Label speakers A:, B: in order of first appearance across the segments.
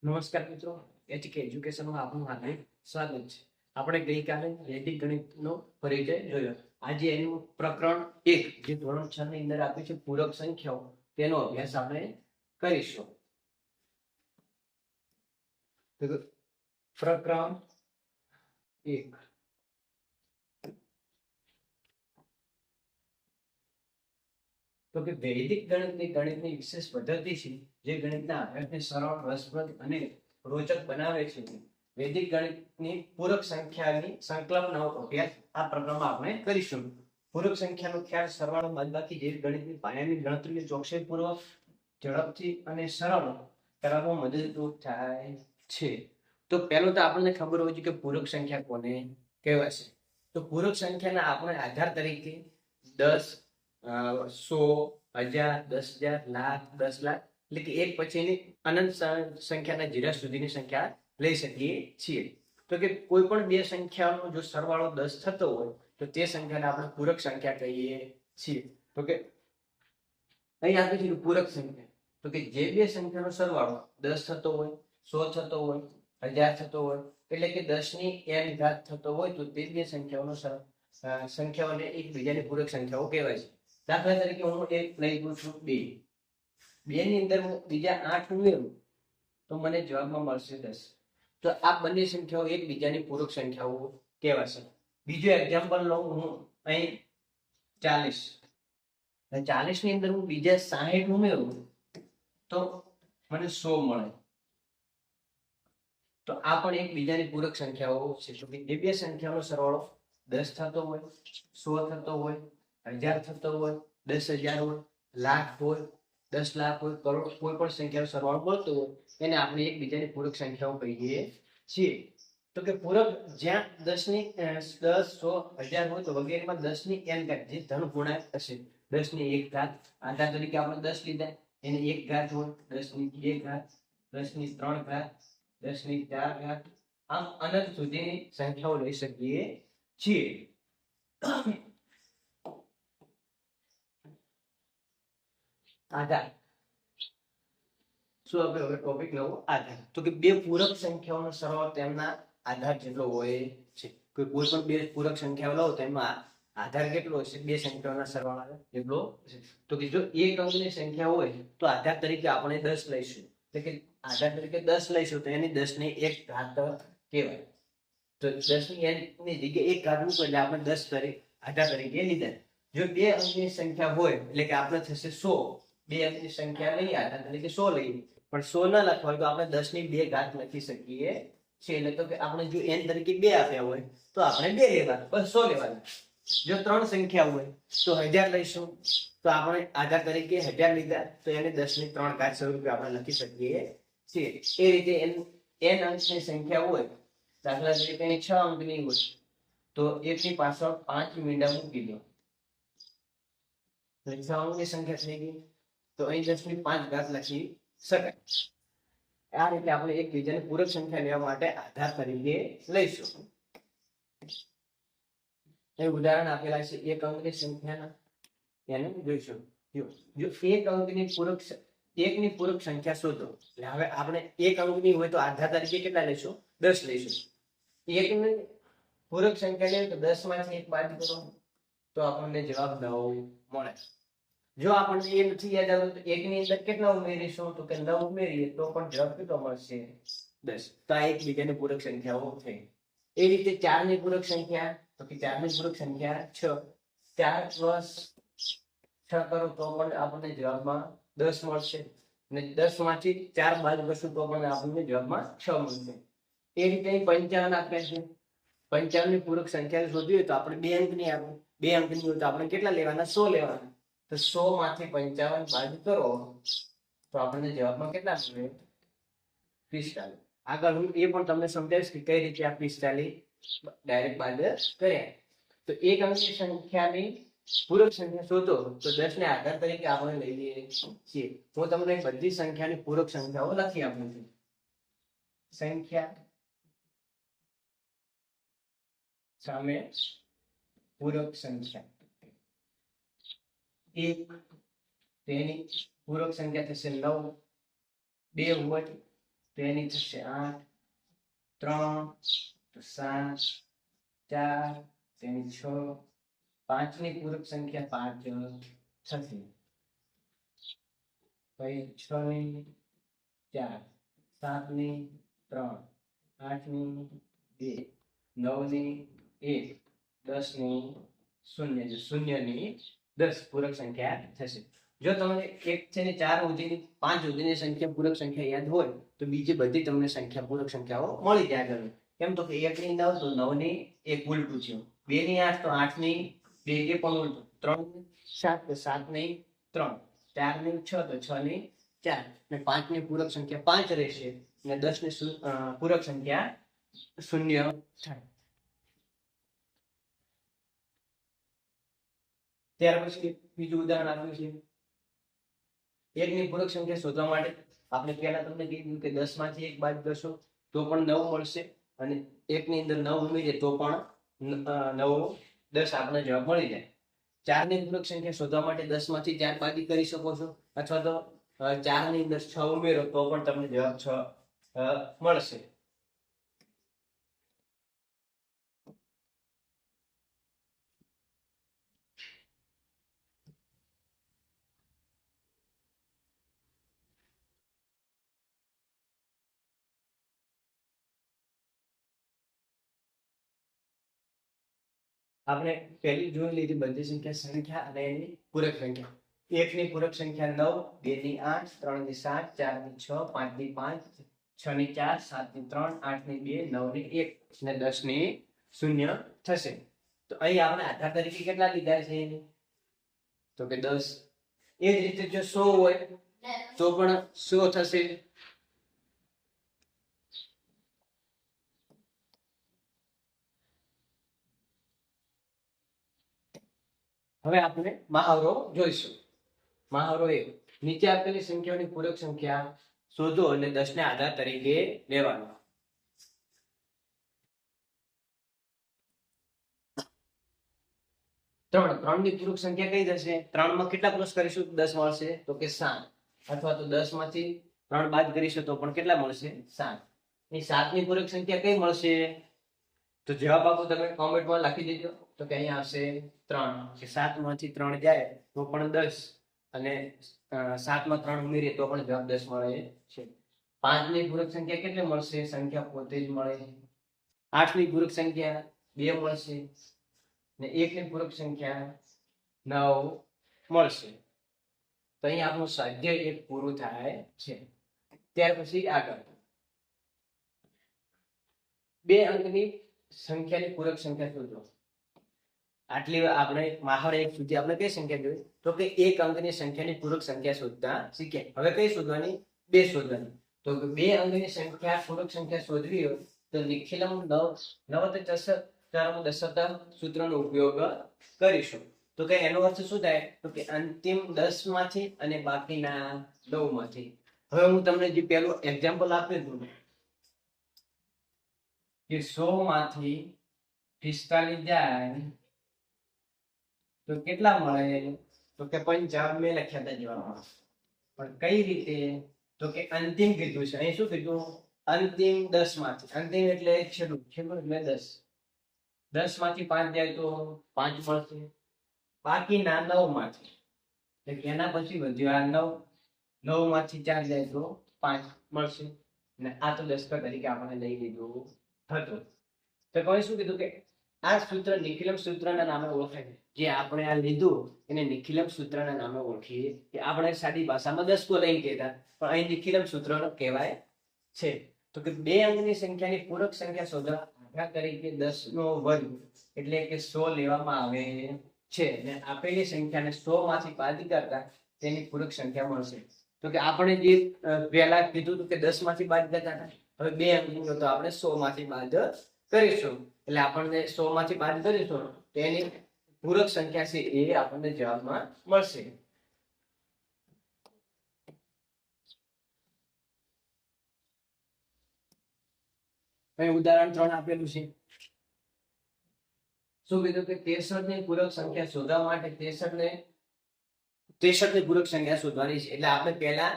A: નમસ્કાર મિત્રો, એચકે એજ્યુકેશનમાં આપનું હાર્દિક સ્વાગત છે. આપણે ગઈકાલે વૈદિક ગણિતનો પરિચય જોયો. આજે એનું પ્રકરણ 1 જે ધોરણ 6 ની અંદર આપ્યું છે પૂરક સંખ્યાઓ, તેનો અભ્યાસ આપણે કરીશું. તો પ્રકરણ 1 તો કે વૈદિક ગણિતની વિશેષ પદ્ધતિ છે જે ગણિતના અભ્યાસને સરળ, રસપ્રદ અને રોચક બનાવે છે. વૈદિક ગણિતની પૂરક સંખ્યાની સંકલ્પનાનો અભ્યાસ આ પ્રકરણમાં આપણે કરીશું. પૂરક સંખ્યાનો ખ્યાલ સરવાળો, બાદબાકી જેવી ગણિતની પાયાની ગણતરીઓ ચોકસાઈપૂર્વક, ઝડપથી અને સરળ કરવામાં મદદરૂપ થાય છે. તો પહેલું તો આપણને ખબર હોય છે કે પૂરક સંખ્યા કોને કહેવાય છે. તો પૂરક સંખ્યાના આપણે આધાર તરીકે 10, 100, 1000, 10,000, લાખ, 10 લાખ એટલે કે એક પછીની અનંત સંખ્યાના જીરા સુધીની સંખ્યા લઈ શકીએ છીએ. તો કે કોઈ પણ બે સંખ્યાનો જો સરવાળો 10 થતો હોય તો તે સંખ્યાને આપણે પૂરક સંખ્યા કહીએ છીએ. તો કે અહીં આપી છે પૂરક સંખ્યા, તો કે જે બે સંખ્યાનો સરવાળો 10 થતો હોય, 100 થતો હોય, 1000 થતો હોય એટલે કે 10 ની n ઘાત થતો હોય તો તે બે સંખ્યાઓને એકબીજાની પૂરક સંખ્યાઓ કહેવાય છે. દાખલા તરીકે હું એક લઈ લઉં છું 2. 2 ની અંદર હું બીજા 8 ઉમેરું તો મને જવાબમાં મળશે 10. તો આ બંને સંખ્યાઓ એકબીજાની પૂરક સંખ્યાઓ કહેવાશે. બીજો એક્ઝામ્પલ લઉં હું અહીં 40. 40 ની અંદર હું બીજા 60 ઉમેરું તો મને 100 મળે. તો આ પણ એકબીજાની પૂરક સંખ્યાઓ છે. તો કે બે સંખ્યાનો સરવાળો 10 થતો હોય, 100 થતો હોય, 1000 થતો હોય, 10,000 હોય, લાખ હોય, 10 લાખ હોય, કરોડ, કોઈ પણ સંખ્યાનો સરવાળો મળતો હોય એને આપણે એકબીજાની પૂરક સંખ્યાઓ કહીએ છીએ. તો કે પૂરક જ્યાં 10 ની 10, 100, 1000 હોય તો વગેરેમાં 10 ની n ઘાત જે ધન પૂર્ણાંક હશે, 10 ની 1 ઘાત આધાર તરીકે આપણે 10 લીધા, એને 1 ઘાત હોય, 10 ની 2 ઘાત, 10 ની 3 ઘાત, 10 ની 4 ઘાત, આમ અનંત સુધીની સંખ્યાઓ લઈ શકીએ છીએ. આધાર શું આપણે હવે ટોપિક નવો આધાર. તો કે બે પૂરક સંખ્યાઓનો સરવાળો તેમના આધાર જેટલો હોય છે. કોઈ પણ બે પૂરક સંખ્યાઓ લો તો એમાં આધાર કેટલો હશે? બે સંખ્યાઓના સરવાળા જેટલો હશે. તો કે જો એક અંકની સંખ્યા હોય તો આધાર તરીકે આપણે 10 લઈશું. એટલે કે આધાર તરીકે 10 લઈશું તો એની 10 ની 1 ઘાત કહેવાય. તો 10 ની n ની જગ્યાએ 1 ઘાત મૂકો એટલે આપણે 10 તરીકે આધાર તરીકે લીધા. જો બે અંકની સંખ્યા હોય એટલે કે આપણે થશે 100. બે અંકની સંખ્યા લઈએ આધાર તરીકે 100 લઈએ, પણ 100 ના લખવા હોય તો આપણે 10 ની 2 ઘાત લખી શકીએ છીએ. એટલે તો કે આપણે જો n તરીકે 2 આપ્યા હોય તો આપણે 2 લેવાના, બસ 100 લેવાના. જો ત્રણ સંખ્યા હોય તો 1000 લઈશું તો આપણે આધાર તરીકે 1000 લીધા તો એને 10 ની 3 ઘાત સ્વરૂપે આપણે લખી શકીએ છીએ. એ રીતે n અંકની સંખ્યા હોય, દાખલા તરીકે 6 અંકની હોય તો 1 ની પાછળ 5 મીંડા મૂકી દો. 6 અંકની સંખ્યા થઈ ગઈ તો અહીં 10 ની 5 ઘાત લખી શકાય. આ રીતે આપણે એકબીજાની પૂરક સંખ્યા લેવા માટે આધાર તરીકે લઈશું. એ ઉદાહરણ આપેલા છે એક અંકની સંખ્યાના, એને જોઈશું. જો એક અંકની પૂરક સંખ્યા શોધો. એટલે હવે આપણે એક અંકની હોય તો આધાર તરીકે કેટલા લઈશું? 10 લઈશું. એકની પૂરક સંખ્યા લઈએ તો 10 માંથી 1 બાદ કરો તો આપણને જવાબ 9 મળે. જો આપણને એ નથી યાદ આવતું તો 1 ની અંદર કેટલા ઉમેરીશું? તો કે 9 ઉમેરીએ તો પણ જવાબ કેટલો મળશે? 10. તો આ એકબીજાની પૂરક સંખ્યાઓ થઈ. એ રીતે 4 ની પૂરક સંખ્યા, તો કે 4 ની પૂરક સંખ્યા 6. 4 પ્લસ 6 કરો તો પણ આપણને જવાબમાં 10 મળશે. અને 10 માંથી 4 બાદ કરશું તો પણ આપણને જવાબમાં 6 મળશે. એ રીતે 55 આપ્યા છે. 55 ની પૂરક સંખ્યા શોધવી હોય તો આપણે 2 અંકની આપે. 2 અંકની હોય તો આપણે કેટલા લેવાના? 100 લેવાના. તો 100 માંથી 55 બાદ કરો તો આપણને જવાબમાં કેટલા મળે? 45. આગળ હું એ પણ તમને સમજાવીશ કે કઈ રીતે આ 45 ડાયરેક્ટ બાદ કર્યા. તો એક અંકની સંખ્યાની પૂરક સંખ્યા શોધો તો 10 ને આધાર તરીકે આપણે લઈ લઈએ છીએ. હું તમને બધી સંખ્યાની પૂરક સંખ્યાઓ લખી આપું છું. સંખ્યા સામે પૂરક સંખ્યા. એક તેની પૂરક સંખ્યા થશે 9. 2 હોય તો એની થશે 8, 3, 7, 4, તેની 6, 5 ની પૂરક સંખ્યા 5 થશે. પછી 6 ની 4, 7 ની 3, 8 ની 2, 9 ની 1, 10 ની 0, 0 ની 10 પૂરક સંખ્યા થશે. જો તમને 1 થી 4 સુધીની 5 સુધીની સંખ્યા પૂરક સંખ્યા યાદ હોય તો બીજી બધી તમને સંખ્યા પૂરક સંખ્યાઓ મળી જાય આગળ. કેમ તો કે 1 ની 9 તો 9 ની 1 ઉલટું છે, 2 ની 8 તો 8 ની 2 એ પણ ઉલટું, 3 ની 7 તો 7 ની 3, 4 ની 6 તો 6 ની 4, અને 5 ની પૂરક સંખ્યા 5 રહેશે, અને 10 ની પૂરક સંખ્યા 0 થાય. ત્યાર પછી બીજું ઉદાહરણ આપ્યું છે. 1 ની પૂરક સંખ્યા શોધવા માટે આપણે પહેલા તમને કીધું કે 10 માંથી 1 બાદ કરશો તો પણ 9 મળશે, અને 1 ની અંદર 9 ઉમેરીએ તો પણ 9, 10 આપણને જવાબ મળી જાય. 4 ની પૂરક સંખ્યા શોધવા માટે 10 માંથી 4 બાદી કરી શકો છો, અથવા તો 4 ની અંદર 6 ઉમેરો તો પણ તમને જવાબ 6 મળશે. આપણે પહેલી જોઈ લીધી બધી સંખ્યા અને એની પૂરક સંખ્યા. 1 ની પૂરક સંખ્યા 9, 2 ની 8, 3 ની 7, 4 ની 6, 5 ની 5, 6 ની 4, 7 ની 3, 8 ની 2, 9 ની 1 અને 10 ની 0 થશે. તો અહીં આપણે આધાર તરીકે કેટલા લીધા છે? તો કે 10. એ જ રીતે જો 100 હોય તો પણ 100 થશે. હવે આપણે મહાવરો જોઈશું. મહાવરો 1, નીચે આપેલી સંખ્યાઓની પૂરક સંખ્યા શોધો અને 10 ને આધાર તરીકે લેવાનો. ત્રણ ની પૂરક સંખ્યા કઈ થશે? 3 માં કેટલા પ્લસ કરીશું 10 મળશે? તો કે 7, અથવા તો 10 માંથી 3 બાદ કરીશું તો પણ કેટલા મળશે? 7. એ 7 ની પૂરક સંખ્યા કઈ મળશે? તો જવાબ આપો તમે કોમેન્ટમાં લખી દેજો. તો કે અહીંયા આવશે 3, કે 7 માંથી 3 જાય તો પણ 10, અને 7 માં 3 ઉમેરીએ તો પણ જવાબ 10 મળે છે. 5 ની પૂરક સંખ્યા કેટલી મળશે? સંખ્યા પોતે જ મળે. 8 ની પૂરક સંખ્યા 2 મળશે, ને 1 ની પૂરક સંખ્યા 9 મળશે. તો અહીં આપણું સ્વાધ્યાય 1 પૂરું થાય છે. ત્યાર પછી આગળ 2 અંકની સંખ્યાની પૂરક સંખ્યા શોધો. આટલી આપણે મહાવરા 1 સુધી આપણે કઈ સંખ્યા જોઈ? તો કે 1 અંકની સંખ્યાની પૂરક સંખ્યા શોધતા શીખ્યા. હવે કઈ શોધવાની? 2 શોધવાની. તો 2 અંકની સંખ્યા પૂરક સંખ્યા શોધવી હોય તો નિખિલમ નવતચરમ સૂત્રનો ઉપયોગ કરીશું. તો કે એનો અર્થ શું થાય? તો કે અંતિમ 10 માંથી અને બાકીના 9 માંથી. હવે હું તમને જે પહેલું એક્ઝામ્પલ આપ્યું હતું કે 100 માંથી 45 જાય તો કેટલા મળે? તો કે 55 મેં લખ્યા હતા જવાબમાં. પણ કઈ રીતે? તો કે અંતિમ કીધું છે. અહીં શું કીધું? અંતિમ 10 માંથી. અંતિમ એટલે છેલ્લું, છેલ્લું એટલે 10. 10 માંથી 5 જાય તો 5 મળશે. બાકીના 9 માંથી, એટલે એના પછી વધ્યો આ 9. 9 માંથી 4 જાય તો 5 મળશે. અને આ તો દશક તરીકે આપણે લઈ લીધું હતું. તો કોઈ શું કીધું કે આ સૂત્ર નિખિલમ સૂત્રના નામે ઓળખાય છે. જે આપણે આ લીધું એને નિખિલમ સૂત્રના નામે ઓળખીએ. કે આપણે સાદી ભાષામાં દસકો લઈને કહેતા, પણ અહીં નિખિલમ સૂત્રનો કહેવાય છે. તો કે 2 અંકની સંખ્યાની પૂરક સંખ્યા શોધવા આધાર તરીકે 10 નો વર્ગ એટલે કે 100 લેવામાં આવે છે, અને આપેલી સંખ્યાને 100 માંથી બાદ કરતા તેની પૂરક સંખ્યા મળશે. તો કે આપણે જે પહેલા કીધું હતું કે 10 માંથી બાદ કરતા હતા, હવે 2 અંકની તો આપણે 100 માંથી બાદ કરીશું. એટલે આપણને 100 માંથી બાદ કરીશું તો એની પૂરક સંખ્યા છે એ આપણને જવાબમાં મળશે. અહીં ઉદાહરણ 3 આપેલું છે. શું કીધું કે 63 ની પૂરક સંખ્યા શોધવા માટે 63 ની પૂરક સંખ્યા શોધવાની છે. એટલે આપણે પહેલા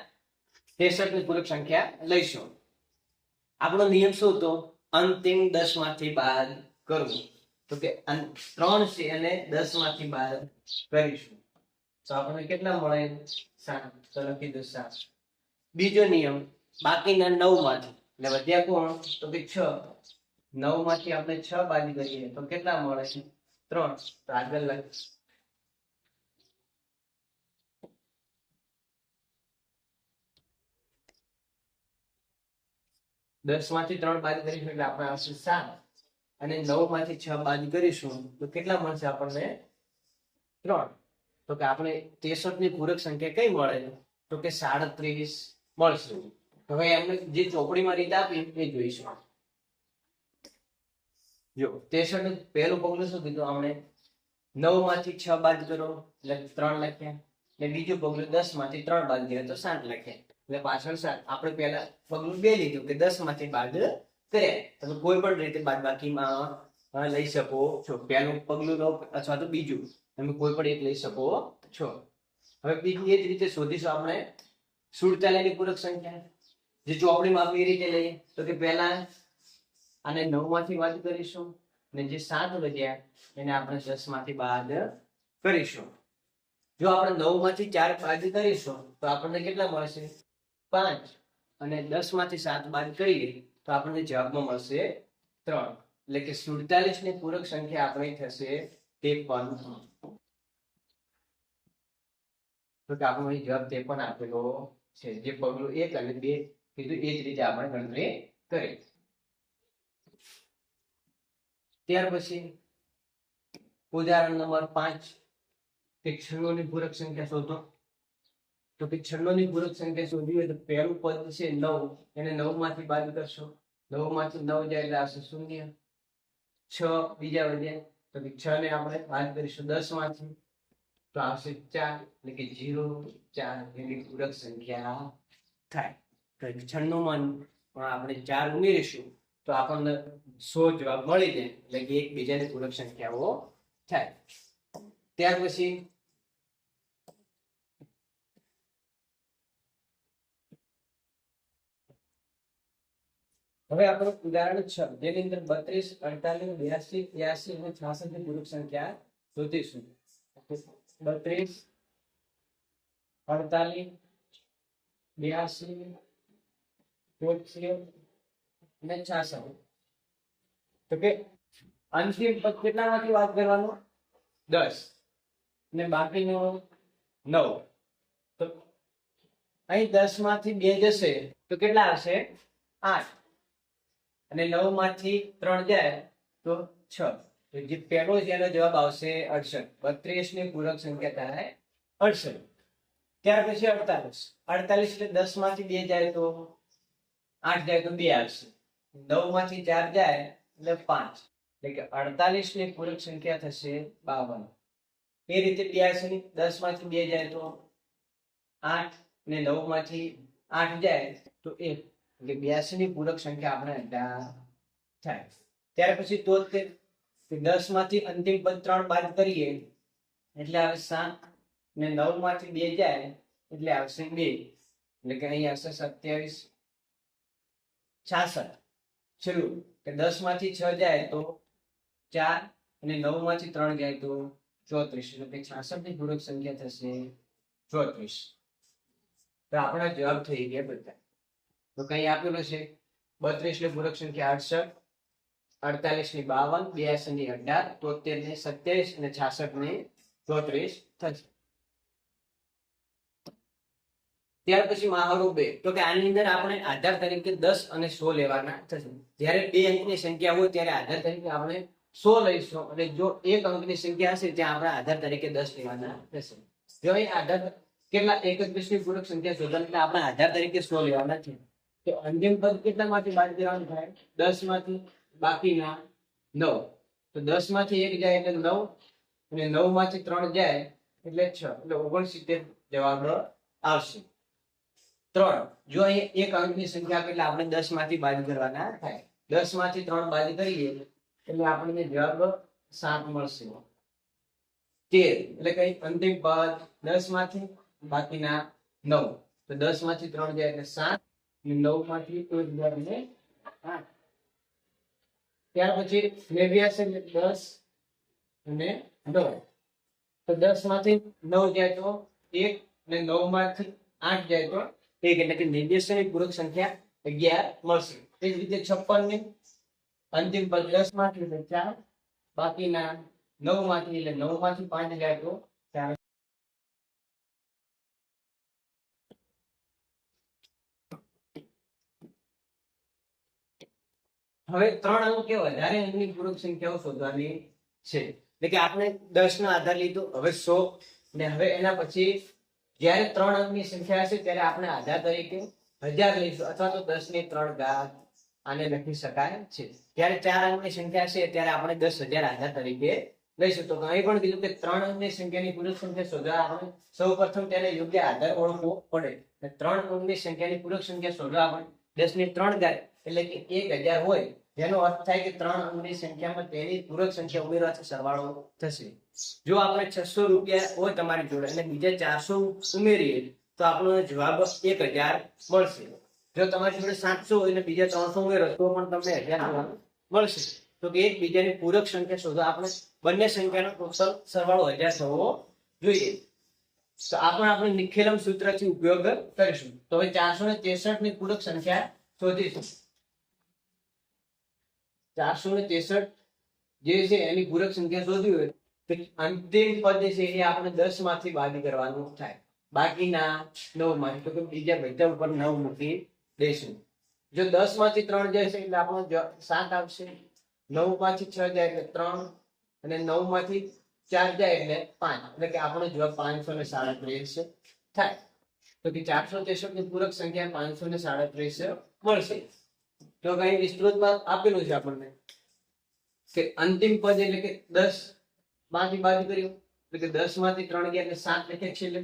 A: 63 ની પૂરક સંખ્યા લઈશું. આપણો નિયમ શું હતો? અંતિમ 10 માંથી બાદ કરવું. તો કે 3 છે અને 10 માંથી બાદ કરીશું તો આપણને કેટલા મળે? 7. તો લખી દો 7. બીજો નિયમ, બાકીના 9 માંથી એટલે વધ્યા કોણ? તો કે 6. 9 માંથી આપણે 6 બાદ કરીએ તો કેટલા મળે? 3. તો આગળ લખ. 10 માંથી 3 બાદ કરીશું એટલે આપણે આવશે 7 અને 9 માંથી 6 બાદ કરીશું તો કેટલા મળશે આપણને? 3. તો કે આપણે 63 ની પૂરક સંખ્યા કઈ મળે? તો કે 37 મળશે. હવે એમને જે ચોપડીમાં રીત આપી એ જોઈશું. જો 63 નું પહેલું પગલું શું કીધું આપણે? 9 માંથી 6 બાદ કરો એટલે 3 લખ્યા. ને બીજું પગલું 10 માંથી 3 બાદ કર્યા તો 7 લખ્યા. એટલે પાછળ 7. આપણે પહેલા પગલું 2 લીધું કે 10 માંથી બાદ કર્યા. તમે કોઈ પણ રીતે બાદબાકીમાં લઈ શકો છો. પહેલું પગલું લો અથવા તો બીજું, તમે કોઈ પણ એક લઈ શકો છો. હવે બીજી એ જ રીતે શોધીશું આપણે 47 ની પૂરક સંખ્યા. જે ચોપડીમાં આપી એ રીતે લઈએ તો કે પહેલા આને 9 માંથી બાદ કરીશું અને જે 7 વધ્યા એને આપણે 10 માંથી બાદ કરીશું. જો આપણે 9 માંથી 4 બાદ કરીશું તો આપણને કેટલા મળશે? 5. અને 10 માંથી 7 બાદ કરીએ તો આપણને જવાબમાં મળશે 3. એટલે કે 47 ની પૂરક સંખ્યા આપણી થશે 53. તો કે આપણો અહીં જવાબ 53 આપેલો છે. જે પગલું 1 અને 2 કીધું એ જ રીતે આપણે ગણતરી કરી. ત્યાર પછી ઉદાહરણ નંબર 5 કે 96 ની પૂરક સંખ્યા શોધો. તો કે 96 ની પૂરક સંખ્યા શોધવી હોય તો પહેલું પદ છે 9, એને 9 માંથી બાદ કરશો. 9 માંથી 9 જાય એટલે આવશે 0. 6 બીજા વધ્યા તો કે 6 ને આપણે બાદ કરીશું 10 માંથી તો આવશે 4. એટલે કે 0, 4 એની પૂરક સંખ્યા થાય. તો 96 માં આપણે 4 ઉમેરીશું તો આપણને 100 જવાબ મળી જાય. એટલે કે એકબીજાની પૂરક સંખ્યાઓ થાય. ત્યાર પછી હવે આપણું ઉદાહરણ 6 જેની અંદર 32, 48, 82, 83 અને 66 ની પૂરક સંખ્યા શોધીશું. 32, 48, 82, 83 અને 66. તો કે અંતિમ પદ કેટલામાંથી વાત કરવાનું? 10 ને બાકીનો 9. તો અહીં 10 માંથી 2 જશે તો કેટલા હશે? 8. અને 9 માંથી 3 જાય તો 6. તો જે પહેલો છે એનો જવાબ આવશે 68. 32 ની પૂરક સંખ્યા થાય 68. ત્યાર પછી 48. 48 એટલે 10 માંથી 2 જાય તો 8 જાય તો 2 આવશે. 9 માંથી 4 જાય એટલે 5. એટલે કે 48 ની પૂરક સંખ્યા થશે 52. એ રીતે 82 ની 10 માંથી 2 જાય તો 8 અને 9 માંથી 8 જાય તો 1. એટલે 82 ની પૂરક સંખ્યા આપણે 18 થાય. ત્યાર પછી 73 10 માંથી અંતિમ પદ 3 બાદ કરીએ એટલે આવે 7 ને 9 માંથી 2 જાય એટલે આવશે 2. એટલે કે અહીં આવશે 27. 66 છેલ્લું કે 10 માંથી 6 જાય તો 4 અને 9 માંથી 3 જાય તો 34. એટલે કે 66 ની પૂરક સંખ્યા થશે 34. તો આપણા જવાબ થઈ ગયા બધા. તો કઈ આપેલું છે 32 ની પૂરક સંખ્યા 68, 48 ની 52, 82 ની 18, 73 ની 27 અને 66 ની 34 થશે. ત્યાર પછી મહાવરો 2 તો કે આની અંદર આપણે આધાર તરીકે 10 અને 100 લેવાના થશે. જ્યારે 2 અંકની સંખ્યા હોય ત્યારે આધાર તરીકે આપણે 100 લઈશું અને જો 1 અંકની સંખ્યા હશે ત્યાં આપણે આધાર તરીકે 10 લેવાના થશે. જો અહીં આધાર કેટલા 31 ની પૂરક સંખ્યા શોધવાની આપણે આધાર તરીકે 100 લેવાના છે. તો અંતિમ પદ કેટલામાંથી બાદ કરવાનું થાય? 10 માંથી બાકીના 9. તો 10 માંથી 1 જાય એટલે 9 અને 9 માંથી 3 જાય એટલે 6. એટલે 69 જવાબ આવશે. 3 જો અહીં 1 અંકની સંખ્યા આપે એટલે આપણે 10 માંથી બાદ કરવાના થાય. 10 માંથી 3 બાદ કરીએ એટલે આપણને જવાબ 7 મળશે. 13 એટલે કઈ અંતિમ પદ 10 માંથી બાકીના 9. તો 10 માંથી 3 જાય એટલે 7 અને 9 માંથી 1 જાય એટલે 8 ત્યાર પછી 89 એટલે 10 અને 9 તો 10 માંથી 9 જાય તો 1 અને 9 માંથી 8 જાય તો 1 એટલે કે 89 ની પૂરક સંખ્યા 11 મળશે. એ જ રીતે 56 ની અંતિમ પદ 10 માંથી એટલે 4 બાકીના 9 માંથી એટલે 9 માંથી 5 જાય તો 4. હવે 3 અંક કે વધારે અંકની પૂરક સંખ્યાઓ શોધવાની છે. એટલે કે આપણે 10 નો આધાર લીધો, હવે 100 ને હવે એના પછી જ્યારે 3 અંકની સંખ્યા હશે ત્યારે આપણે આધાર તરીકે 1000 લઈશું અથવા તો 10 ની 3 ઘાત આને લખી શકાય છે. જ્યારે 4 અંકની સંખ્યા છે ત્યારે આપણે 10,000 આધાર તરીકે લઈશું. તો અહીં પણ કીધું કે 3 અંકની સંખ્યાની પૂરક સંખ્યા શોધવા આપણે સૌપ્રથમ તેને યોગ્ય આધાર ઓળખવો પડે. 3 અંકની સંખ્યાની પૂરક સંખ્યા શોધવા આપણે 10 ની 3 ઘાત એટલે કે 1000 હોય, જેનો અર્થ થાય કે 3 અંકની સંખ્યામાં તેની પૂરક સંખ્યા ઉમેરવાથી સરવાળો થશે. જો આપણે 600 રૂપિયા હોય તમારી જોડે અને બીજા 400 ઉમેરીએ તો આપણો જવાબ 1000 મળશે. જો તમારી જોડે 700 હોય અને બીજા 300 ઉમેરો તો પણ તમને 1000 જવાબ મળશે. તો કે એકબીજાની પૂરક સંખ્યા શોધવા આપણે બંને સંખ્યાનો ટોટલ સરવાળો 1000 થવો જોઈએ. તો આપણે નિખેલમ સૂત્રથી ઉપયોગ કરીશું. તો હવે 463 ની પૂરક સંખ્યા શોધીશું. 463 જે છે એની પૂરક સંખ્યા શોધવી હોય તો અંતિમ પદ છે એ આપણે 10 માંથી બાદ કરવાનું થાય, બાકીના 9 માંથી. તો કે બીજા બધા ઉપર 9 મૂકી દઈશું. જો 10 માંથી 3 જાય છે એટલે આપણો 7 આવશે, 9 માંથી 6 જાય એટલે 3 અને 9 માંથી 4 જાય એટલે 5 એટલે કે આપણો જવાબ 537 થાય. તો કે 463 ની પૂરક સંખ્યા 537 મળશે. તો કઈ વિસ્તૃતમાં આપેલું છે આપણને કે અંતિમ પદ એટલે કે 10 માંથી બાદ કર્યું એટલે કે 10 માંથી 3 ગયા એટલે 7 લખે છે, એટલે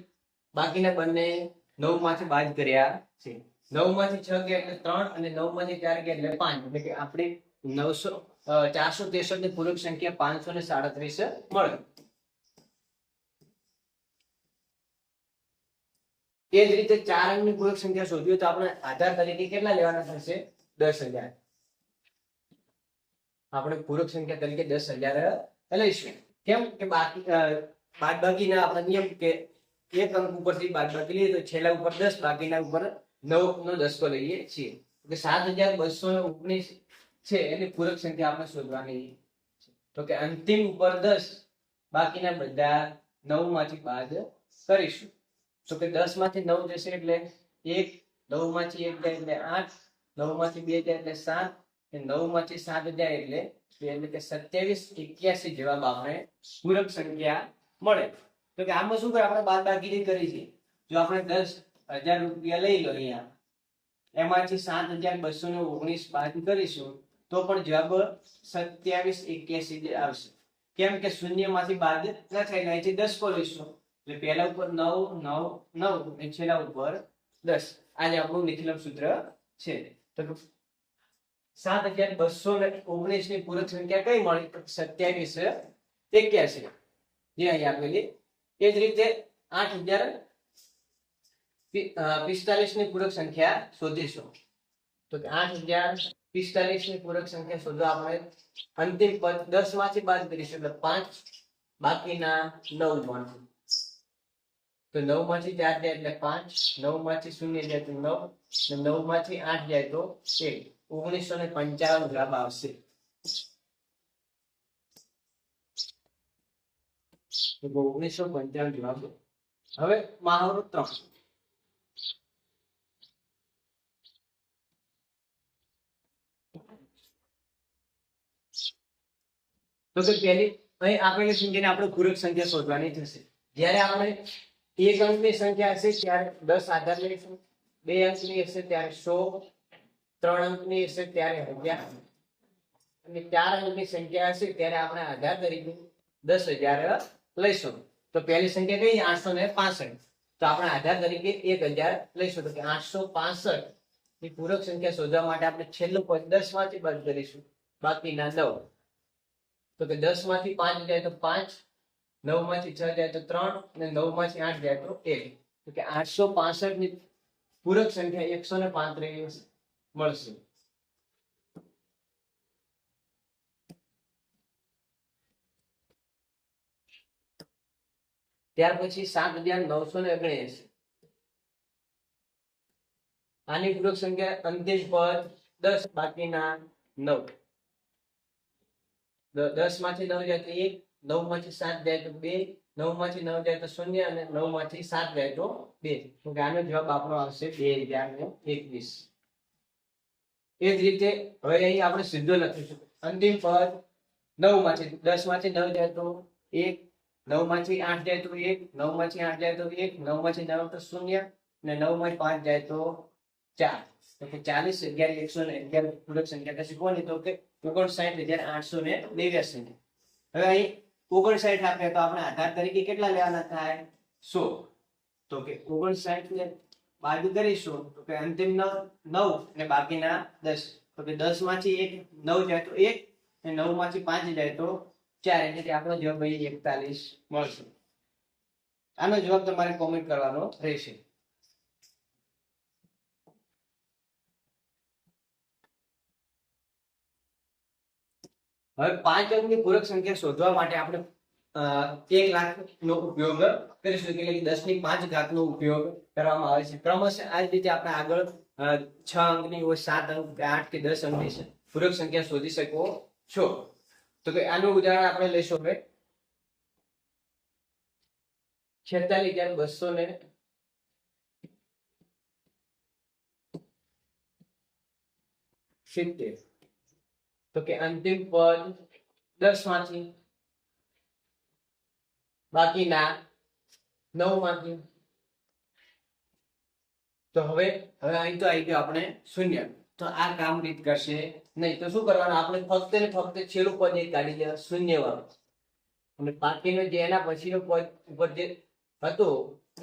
A: બાકીના બંને 9 માંથી બાદ કર્યા છે. 9 માંથી 6 ગયા એટલે 3 અને 9 માંથી 4 ગયા એટલે 5 એટલે કે આપણે 463 ની પૂરક સંખ્યા 537 મળે. એ જ રીતે 4 અંકની પૂરક સંખ્યા શોધવી તો આપણે આધાર તરીકે કેટલા લેવાના થશે? 10,000. આપણે પૂરક સંખ્યા તરીકે 10,000 લઈશું. કેમ કે બાદબાકીના આપણા નિયમ કે એક અંક ઉપરથી બાદબાકી લઈએ તો છેલ્લા ઉપર 10 બાકીના ઉપર 9 નો દસકો લઈએ છીએ. કે 7,219 છે એની પૂરક સંખ્યા આપણે શોધવાની છે. તો કે અંતિમ ઉપર 10 બાકીના બધા 9 માંથી બાદ કરીશું. તો કે 10 માંથી 9 જશે એટલે 1, 9 માંથી 1 જાય એટલે 8, 9 માંથી 2 જાય એટલે 7 અને 9 માંથી 7 જાય એટલે 2 એટલે કે 2781 જવાબ આપણે પૂરક સંખ્યા મળે. તો કે આમાં શું કરે આપણે બાદબાકી કરી છે. જો આપણે 10,000 રૂપિયા લઈ લો અહીંયા, એમાંથી 7,219 બાદ કરીશું તો પણ જવાબ 2781 આવશે. કેમ કે શૂન્ય માંથી બાદ ન થાય, અહીંથી 10 કો લઈશું એટલે પહેલા ઉપર 9 9 9 અને છેલ્લા ઉપર 10. આજે આપણું નિખિલમ સૂત્ર છે. તો 7,219 ની પૂરક સંખ્યા કઈ મળી? 2781 જે અહીં આપેલી. એ જ રીતે 8,045 ની પૂરક સંખ્યા શોધીશું. તો 8,045 ની પૂરક સંખ્યા શોધવા આપણે અંતિમ પદ 10 માંથી બાદ કરીશું એટલે 5 બાકીના 9 માંથી. તો 9 માંથી 4 જાય એટલે 5, 9 માંથી 0 જાય તો 9 અને 9 માંથી 8 જાય તો 1. 1955 જવાબ આવશે. તો 1955 જવાબ. હવે મહાવરો 3. તો કે પહેલી અહીં આપેલી સંખ્યાને આપણે પૂરક સંખ્યા શોધવાની થશે. જ્યારે આપણે એક અંકની સંખ્યા હશે ત્યારે 10 આધાર લઈશું, 2 અંકની હશે ત્યારે 100, 3 અંકની હશે ત્યારે 1000 અને 4 અંકની સંખ્યા હશે ત્યારે આપણે આધાર તરીકે 10,000 લઈશું. તો પહેલી સંખ્યા કઈ? 865. તો આપણે આધાર તરીકે 1000 લઈશું. તો કે 865 ની પૂરક સંખ્યા શોધવા માટે આપણે છેલ્લું પદ 10 માંથી બાદ કરીશું, બાકીના 9. તો કે 10 માંથી 5 જાય તો 5, 9 માંથી 6 જાય તો 3 અને 9 માંથી 8 જાય તો 1. તો કે 865 ની પૂરક સંખ્યા 135 મળશે. ત્યાર પછી 7,979. આની પૂરક સંખ્યા અંતિમ પદ 10 બાકીના 9. 10 માંથી 9 જાય તો 1, 9 માંથી 7 જાય તો 2, 9 માંથી 9 જાય તો 0 અને 9 માંથી 7 જાય તો 2. તો આનો જવાબ આપણો આવશે 2021. એ જ રીતે હવે અહીં આપણે સીધો લખીશું અંતિમ પદ 9 માંથી 10 માંથી 9 જાય તો 1, 9 માંથી 8 જાય તો 1, 9 માંથી 8 જાય તો 1, 9 માંથી 9 તો 0 અને 9 માંથી 5 જાય તો 4. તો કે 40, 11, 111 પૂરક સંખ્યા થશે કોની? તો કે 59,889. હવે અહીં 59 આપે તો આપણે આધાર તરીકે કેટલા લેવાના થાય? 100. તો કે 59 ને બાદ કરીશું તો કે અંતિમ 9 અને બાકીના 10. તો કે 10 માંથી 1 9 જાય તો 1 અને 9 માંથી 5 જાય તો 4. એટલે કે આપણો જવાબ અહીં 41 મળશે. આનો જવાબ તમારે કોમેન્ટ કરવાનો રહેશે. હવે 5 અંકની પૂરક સંખ્યા શોધવા માટે આપણે 1 લાખ નો ઉપયોગ કરીશું એટલે કે 10 ની 5 ઘાત નો ઉપયોગ કરવામાં આવે છે. ક્રમશઃ આ જ રીતે આપણે આગળ 6 અંકની હોય 7 અંક 8 કે 10 અંકની પૂરક સંખ્યા શોધી શકો છો. તો કે આનું ઉદાહરણ આપણે લઈશું હવે 46,270. તો કે અંતિમ પદ 10 માંથી બાકીના 9 માંથી. તો હવે અહીં તો આવી ગયો આપણે 0. તો આ કામ રીત કરશે નહીં. તો શું કરવાનું? આપણે ફક્ત ને ફક્ત છેલ્લું પદ એક કાઢી લેવા 0 વાળું અને બાકીનો જે એના પછીનો પદ ઉપર જે હતો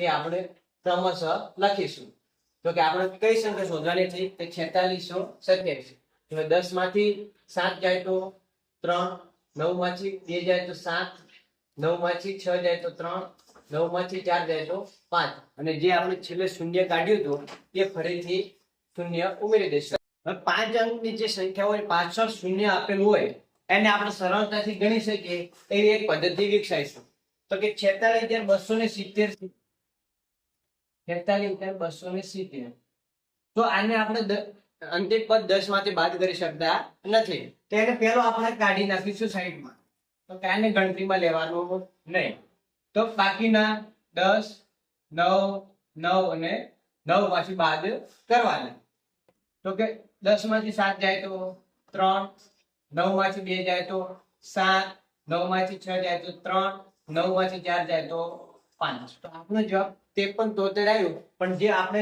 A: એ આપણે ક્રમશઃ લખીશું. તો કે આપણે કઈ સંખ્યા શોધવાની થઈ? તો 4627. તો 10 માંથી 7 જાય તો 3, 9 માંથી 2 જાય તો 7, 9 માંથી 6 જાય તો 3, 9 માંથી 4 જાય તો 5 અને જે આપણે છેલ્લે 0 કાઢ્યું હતું એ ફરીથી 0 ઉમેરી દઈશું. હવે 5 અંકની જે સંખ્યા હોય પાછળ 0 આપેલું હોય એને આપણે સરળતાથી ગણી શકીએ એવી એક પદ્ધતિ વિકસાવીશું. તો કે 46,270. 46,270. તો આને આપણે અંતિમ પદ 10 માંથી બાદ કરી શકતા નથી. તો એને પહેલો આપણે કાઢી નાખીશું સાઈડમાં. તો કાને ગણતરીમાં લેવાનું નહીં. તો બાકીના 10, 9, 9 અને 9 માંથી બાદ કરવાના. તો કે 10 માંથી 7 જાય તો 3, 9 માંથી 2 જાય તો 7, 9 માંથી 6 જાય તો 3, 9 માંથી 4 જાય તો 5. તો આપણો જવાબ 5373 આવ્યું. પણ જે આપણે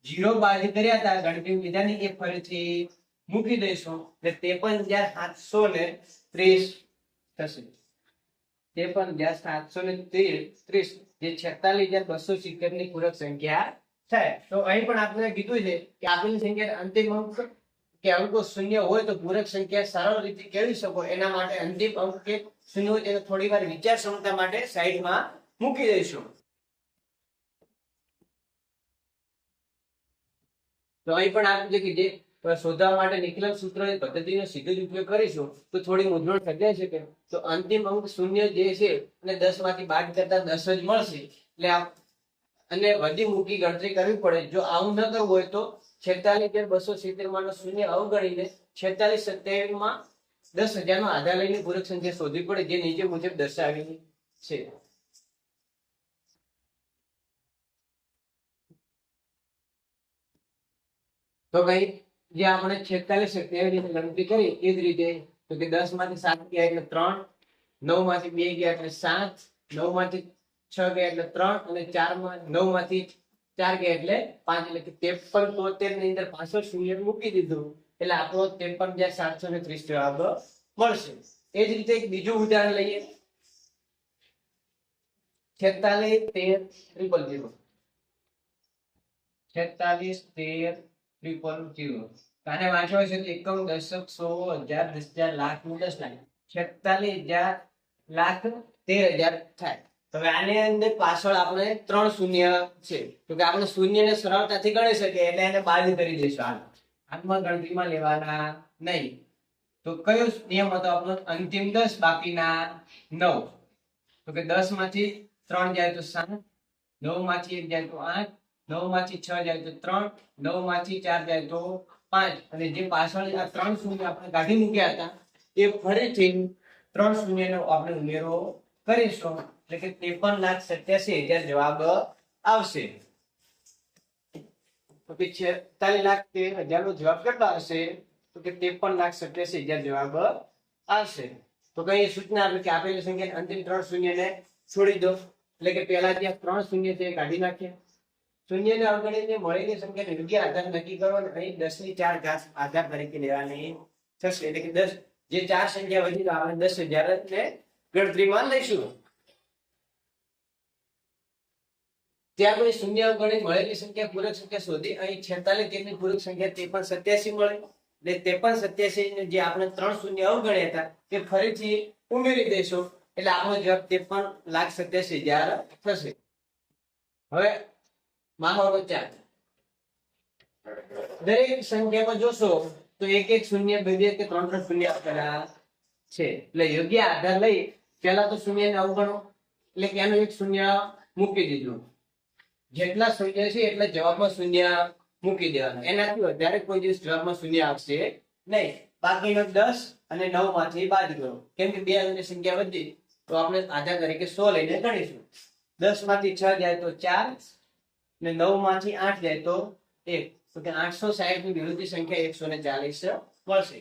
A: 0 બાદ કર્યા હતા ગણતરી વિધાની એ ફરીથી મૂકી દઈશું એટલે 53,730 થશે. 53,730 જે 46,270 ની પૂરક સંખ્યા થાય. તો અહીં પણ આપણે કીધું છે કે આપેલી સંખ્યા અંતિમ અંક કે અંકો 0 હોય તો પૂરક સંખ્યા સરળ રીતે કેળવી શકો એના માટે અંતિમ અંક કે 0 હોય તેને થોડી વાર વિચાર ક્ષમતા માટે સાઈડમાં મૂકી દઈશું. તો અહીં પણ આપણે જે શોધવા માટે નિકલન સૂત્ર પદ્ધતિનો સીધો જ ઉપયોગ કરીશું તો થોડી મૂંઝવણ સર્જાઈ શકે. તો અંતિમ અંક 0 જે છે અને 10 માંથી બાદ કરતા 10 જ મળશે. એટલે અને વધી મૂકી ગણતરી કરવી પડે. જો આવું ન કરવું હોય તો 46,270 માંનો 0 અવગણીને 4627 માં 10,000 નો આધાર લઈને પૂરક સંખ્યા શોધવી પડે જે નીચે મુજબ દર્શાવેલી છે. તો કઈ જે આપણે 4627 ગણતરી કરી એ જ રીતે તો કે 10 માંથી 7 ગયા એટલે 3, 9 માંથી 2 ગયા એટલે 7, 9 માંથી 6 ગયા એટલે 3 અને 9 માંથી 4 ગયા એટલે 5 એટલે કે 5373 ની અંદર પાછળ 0 મૂકી દીધું એટલે આપણો 53,730 જવાબ મળશે. એ જ રીતે એક બીજું ઉદાહરણ લઈએ 46,13,000. 46,13,000. આને વાંચવા છે તો એકમ, દશક, સો, હજાર, 10,000, લાખ, 10 લાખ. 46,000 લાખ 13,000 થાય. તો હવે આની અંદર પાછળ આપણે 3 શૂન્ય છે તો કે આપણે શૂન્ય ને સરળતાથી ગણી શકીએ એટલે એને બાદ કરી દઈશું. આમાં ગણતરીમાં લેવાના નહીં. તો કયો નિયમ હતો આપણો? અંતિમ 10 બાકીના 9. તો કે 10 માંથી 3 જાય તો 7, 9 માંથી 1 જાય તો 8, 9 માંથી 6 જાય તો 3, 9 માંથી 4 જાય તો 5, અને જે પાછળ આ 3 શૂન્ય આપણે કાઢી મૂક્યા હતા એ ફરીથી 3 શૂન્યનો આપણે ઉમેરો કરીશું, એટલે કે 53,87,000 જવાબ આવશે. તો કે 46,13,000 નો જવાબ કેટલો આવશે? તો કે 53,87,000 જવાબ આવશે. તો કઈ સૂચના આપે કે આપેલી સંખ્યાને અંતિમ 3 શૂન્યને છોડી દો, એટલે કે પહેલા ત્યાં 3 શૂન્ય છે કાઢી નાખ્યા. શૂન્યને અવગણીને મળેલી સંખ્યાનો યોગ્ય આધાર નક્કી કરો અને અહીં 10 ની 4 ઘાત આધાર તરીકે લેવાની થશે, એટલે કે 10 જે 4 સંખ્યા વધી તો આપણે 10,000 ને ગણતરીમાં લઈશું. ત્યાર પછી શૂન્ય અવગણી મળેલી સંખ્યા પૂરક સંખ્યા શોધી. અહીં 46 ની પૂરક સંખ્યા 53,87 મળે, એટલે 53,87 ને જે આપણે 3 શૂન્ય અવગણ્યા હતા તે ફરીથી ઉમેરી દઈશું, એટલે આપણો જવાબ 53,87,000 થશે. હવે મહાવરો 4. દરેક સંખ્યામાં જોશો તો 1 શૂન્ય 2 કે 3 શૂન્ય આપેલા છે, એટલે યોગ્ય આધાર લઈ પહેલા તો શૂન્યને અવગણો, એટલે કે એનું 1 શૂન્ય મૂકી દીધું. જેટલા શૂન્ય છે એટલા જવાબમાં શૂન્ય મૂકી દેવાના, એનાથી વધારે કોઈ દિવસ જવાબમાં શૂન્ય આવશે નહીં. બાકીનો 10 અને 9 માંથી બાદ કરો, કેમ કે બે અંકની સંખ્યા વધી તો આપણે આધાર તરીકે 100 લઈને ગણીશું. 10 માંથી 6 જાય તો 4 ને 9 માંથી 8 જાય તો 1, તો કે 860 ની વિરુદ્ધ સંખ્યા 140 મળશે.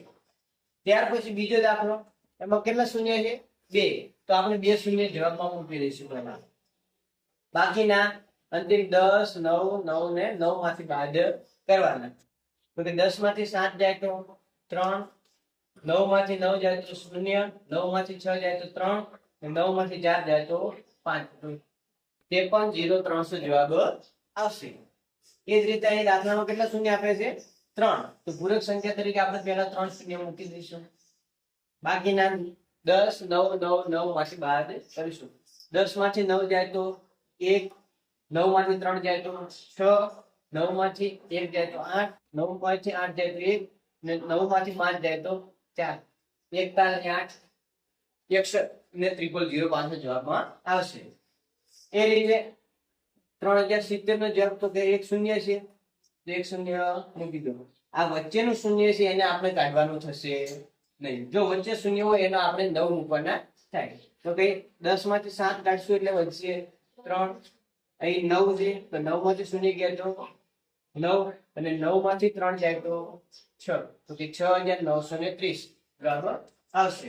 A: ત્યાર પછી બીજો દાખલો, એમાં કેટલા શૂન્ય છે? 2, તો આપણે 2 શૂન્ય જવાબમાં મૂકી દઈશું પહેલા. બાકીના અંતિમ 10, 9, 9 ને 9 માંથી બાદ કરવાના, તો કે 10 માંથી 7 જાય તો 3, 9 માંથી 9 જાય તો 0, 9 માંથી 6 જાય તો 3, અને 9 માંથી 4 જાય તો 5, 53,0300 જવાબ આવશે. એ જ રીતે અહીં દાખલામાં કેટલા શૂન્ય આપે છે? 3, તો પૂરક સંખ્યા તરીકે આપણે પહેલા 3 શૂન્ય મૂકી દઈશું. બાકીના 10, 9, 9, 9 માંથી બાદ કરીશું. 10 માંથી 9 જાય તો 1, 9 માંથી 3 જાય તો 6, 9 માંથી 1 જાય તો 8, 9 માંથી 8 જાય તો 1, ને 9 માંથી 5 જાય તો 4, 41,8 ને 0,005 જવાબમાં આવશે. એ રીતે 3,070 નો જવાબ તો કે 1 શૂન્ય છે, તો 1 શૂન્ય મૂકી દો. આ વચ્ચેનું શૂન્ય છે એને આપણે કાઢવાનું થશે નહીં. જો વચ્ચે શૂન્ય હોય એનો આપણે 9 મૂકવાના થાય, તો કે 10 માંથી 7 કાઢશું એટલે વધશે 3. અહીં 9 છે તો 9 માંથી શૂન્ય ગયા તો 9, અને 9 માંથી 3 જાય તો 6, તો કે 6,930 જવાબ આવશે.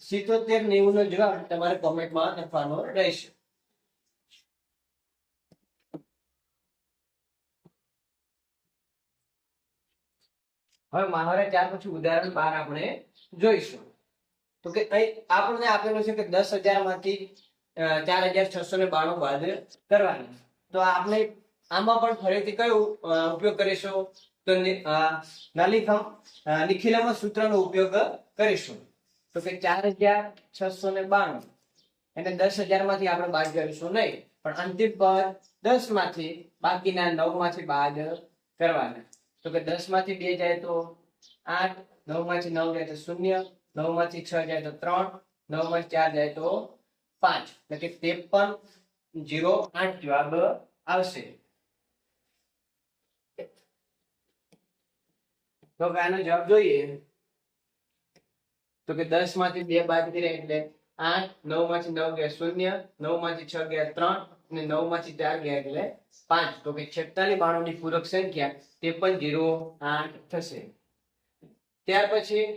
A: 77, 90 નો જવાબ તમારે કોમેન્ટમાં લખવાનો રહેશે. હવે મહાવરા 4 પછી ઉદાહરણ 12 આપણે જોઈશું. તો કે અહીં આપણને આપેલું છે કે 10,000 માંથી 4,692 બાદ કરવાના. તો આપણે આમાં પણ ફરીથી કયું ઉપયોગ કરીશું? તો નિખિલમ સૂત્રનો ઉપયોગ કરીશું. તો કે 4,692 એને 10,000 માંથી આપણે બાદ કરીશું નહીં, પણ અંતિમ પદ 10 માંથી બાકીના 9 માંથી બાદ કરવાના. તો કે 10 માંથી 2 જાય તો 8, 9 માંથી 9 જાય તો 0, 9 માંથી 6 જાય તો 3, 9 માંથી 4 જાય તો 5, એટલે કે 53,08 જવાબ આવશે. તો આનો જવાબ જોઈએ તો કે 10 માંથી 2 બાદ કરીએ એટલે 8, 9 માંથી 9 ગયા 0, 9 માંથી 6 ગયા 3, અને 9 માંથી 4 ગયા એટલે 5, તો કે 46 ની પૂરક સંખ્યા 53,08 થશે. ત્યાર પછી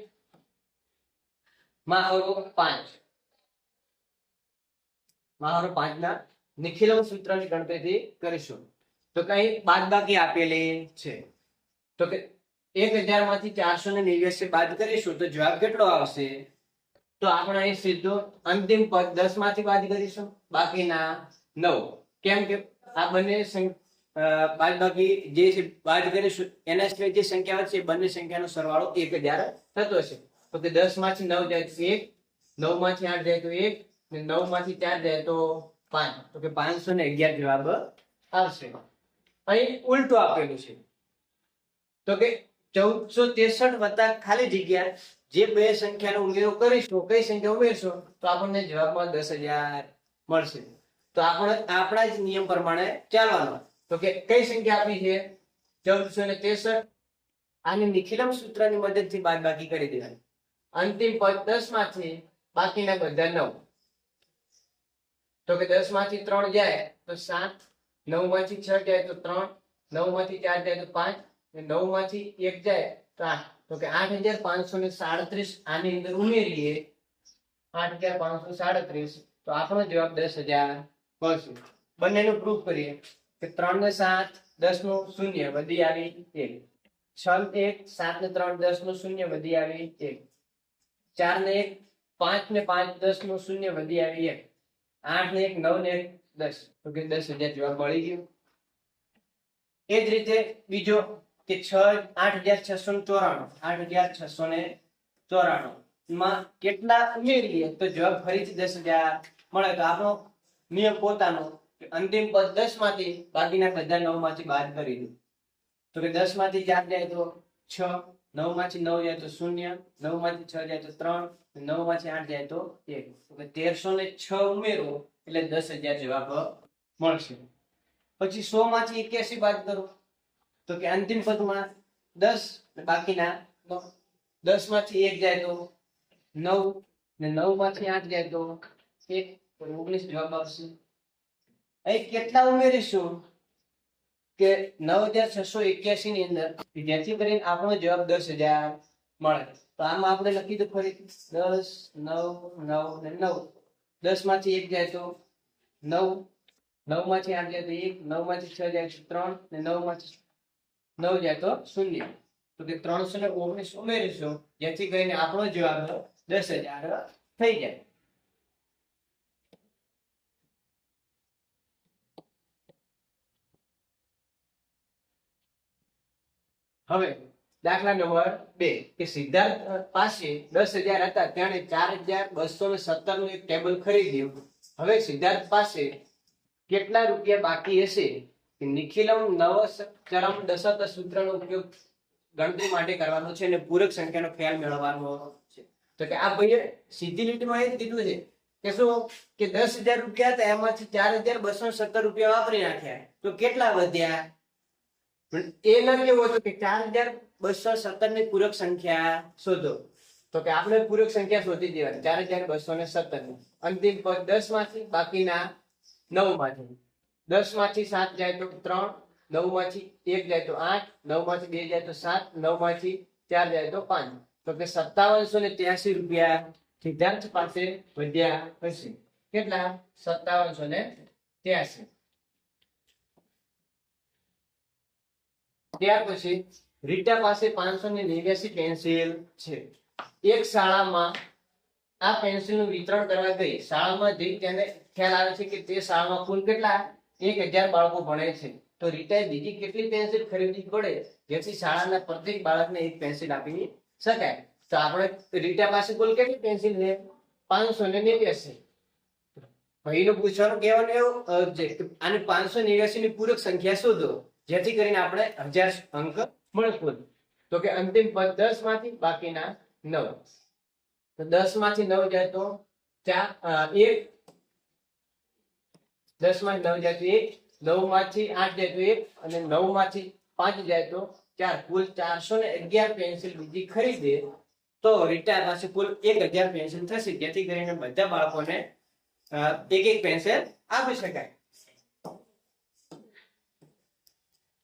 A: મહાવરો 5. મહાવરો 5 ના નિખિલમ સૂત્રની ગણતરી કરીશું. તો કઈ બાદબાકી આપેલી છે, તો કે 1,000 માંથી 489 બાદ કરીશું તો જવાબ કેટલો આવશે? તો આપણે અહીં સીધો અંતિમ પદ 10 માંથી બાદ કરીશું, બાકીના 9. કેમ કે આ બંને બાદબાકી જે છે બાદ કરીશું એના સિવાય જે સંખ્યા છે બંને સંખ્યાનો સરવાળો 1,000 થતો હશે. તો કે 10 માંથી 9 જાય તો 1, 9 માંથી 8 જાય તો 1, અને 9 માંથી 4 જાય તો 5, તો કે 511 જવાબ આવશે. અહીં ઉલટું આપેલું છે, તો કે 1463 વત્તા ખાલી જગ્યા જે બે સંખ્યાનો ઉમેરો કરીશું, કઈ સંખ્યા ઉમેરશો તો આપણને જવાબમાં 10,000 મળશે. તો આપણે આપણા જ નિયમ પ્રમાણે ચાલવાનું. તો કે કઈ સંખ્યા આપી છે 1463. આની નિખિલમ સૂત્રની મદદથી બાદબાકી કરી દેવાની. અંતિમ પદ 10 માંથી બાકીના બધા 9. તો કે 10 માંથી 3 જાય તો 7, 9 માંથી 6 જાય તો 3, 9 માંથી 4 જાય તો 5, અને 9 માંથી 1 જાય તો 8. તો કે 8537 આની અંદર ઉમેરીએ 8537, તો આપણો જવાબ 10,000 મળશે. બંનેનું પ્રૂફ કરીએ કે 3 ને 7 10 નું શૂન્ય વધી આવી 1, 6 ને 1 7 ને 3 10 નું શૂન્ય વધી આવી 1, 4 ને 1 5 ને 5 10 નું શૂન્ય વધી આવી 1, 8 ને 1 9 ને 1 10. તો કે 10,000 જવાબ મળી ગયો. એ જ રીતે બીજો કે 8694, 8694 માં કેટલા ઉમેરીએ તો જવાબ ફરીથી 10,000 મળે. તો આપણો નિયમ પોતાનો કે અંતિમ પદ 10 માંથી બાકીના બધા 9 માંથી બાદ કરી દો. તો કે 10 માંથી 4 જાય તો 6, 9 માંથી 9 જાય તો 0, 9 માંથી 6 જાય તો 3, 9 માંથી 8 જાય તો 1. તો કે 1306 ઉમેરો એટલે 10,000 જવાબ મળશે. પછી 100 માંથી 81 બાદ કરો. તો કે અંતિમ પદમાં 10 બાકીના 10 માંથી 1 જાય તો 9, ને 9 માંથી 8 જાય તો 1, તો 19 જવાબ આવશે. અહીં કેટલા ઉમેરીશું કે 9681 ની અંદર જેથી કરીને આપણો જવાબ 10,000 મળે. તો આમાં આપણે લખી દો ફરી 10 9 9 ને 9. 10 માંથી 1 જાય તો 9, 9 માંથી 8 જાય તો 1, 9 માંથી 6 જાય તો 3, ને 9 માંથી 9 જાય તો 0. તો કે 319 ઉમેરીશું જેથી કરીને આપણો જવાબ 10,000 થઈ જાય. હવે દાખલા નંબર 2 કે સિદ્ધાર્થ પાસે 10,000 હતા, તેણે 4,217 નું એક ટેબલ ખરીદ્યું. હવે સિદ્ધાર્થ પાસે કેટલા રૂપિયા બાકી હશે? કે નિખિલમ નવચરમ દશક સૂત્રનો ઉપયોગ ગણતરી માટે કરવાનો છે અને પૂરક સંખ્યાનો ખ્યાલ મેળવવાનો છે. તો કે આ ભાઈએ સીધી લીટીમાં એ જ કીધું છે કે શું કે 10,000 રૂપિયા હતા, એમાંથી 4,217 રૂપિયા વાપરી નાખ્યા, તો કેટલા વધ્યા? એ ન કેવું હતું કે 4,217 ની પૂરક સંખ્યા શોધો. તો કે આપણે પૂરક સંખ્યા શોધી દેવાની 4,217 ની. અંતિમ પદ 10 માંથી બાકીના 9 માંથી. 10 માંથી 7 જાય તો 3, 9 માંથી 1 જાય તો 8, 9 માંથી 2 જાય તો 7, 9 માંથી 4 જાય તો 5. તો કે 5783 રૂપિયા સિદ્ધાર્થ પાસે વધ્યા હશે. કેટલા? 5783. ત્યાર પછી રીટા પાસે 589 પેન્સિલ છે. એક શાળામાં આ પેન્સિલ નું વિતરણ કરવા ગઈ. શાળામાં જઈ તેને ખ્યાલ આવે છે કે તે શાળામાં કુલ કેટલા 1,000 બાળકો ભણે છે. તો રીટાએ બીજી કેટલી પેન્સિલ ખરીદવી પડે જેથી શાળાના પ્રત્યેક બાળકને એક પેન્સિલ આપી શકાય? તો આપણે રીટા પાસે કુલ કેટલી પેન્સિલ છે? 589. ભાઈનું પૂછવાનું કહેવાનું એવું છે કે આને 589 ની પૂરક સંખ્યા શોધો જેથી કરીને આપણે 1000 અંક મળશે. તો કે અંતિમ પદ 10 માંથી બાકીના 9. તો 10 માંથી 9 જાય તો 1, 10 માંથી 9 જાય તો 1, 9 માંથી 8 જાય તો 1, અને 9 માંથી 5 જાય તો 4. કુલ 411 પેન્સિલ બીજી ખરીદે તો રીટા પાસે કુલ 1,000 પેન્સિલ થશે જેથી કરીને બધા બાળકોને એક એક પેન્સિલ આપી શકાય.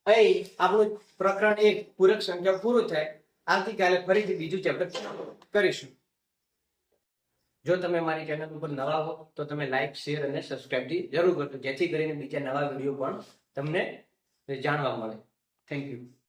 A: અહીં આપણું પ્રકરણ 1 પૂરક સંખ્યા પૂરું થાય. આવતીકાલે ફરીથી બીજું ચેપ્ટર કરીશું. જો તમે મારી ચેનલ ઉપર નવા હો તો તમે લાઈક, શેર અને સબસ્ક્રાઇબ જરૂર કરજો જેથી કરીને બીજા નવા વિડીયો પણ તમને જાણવા મળે. Thank you.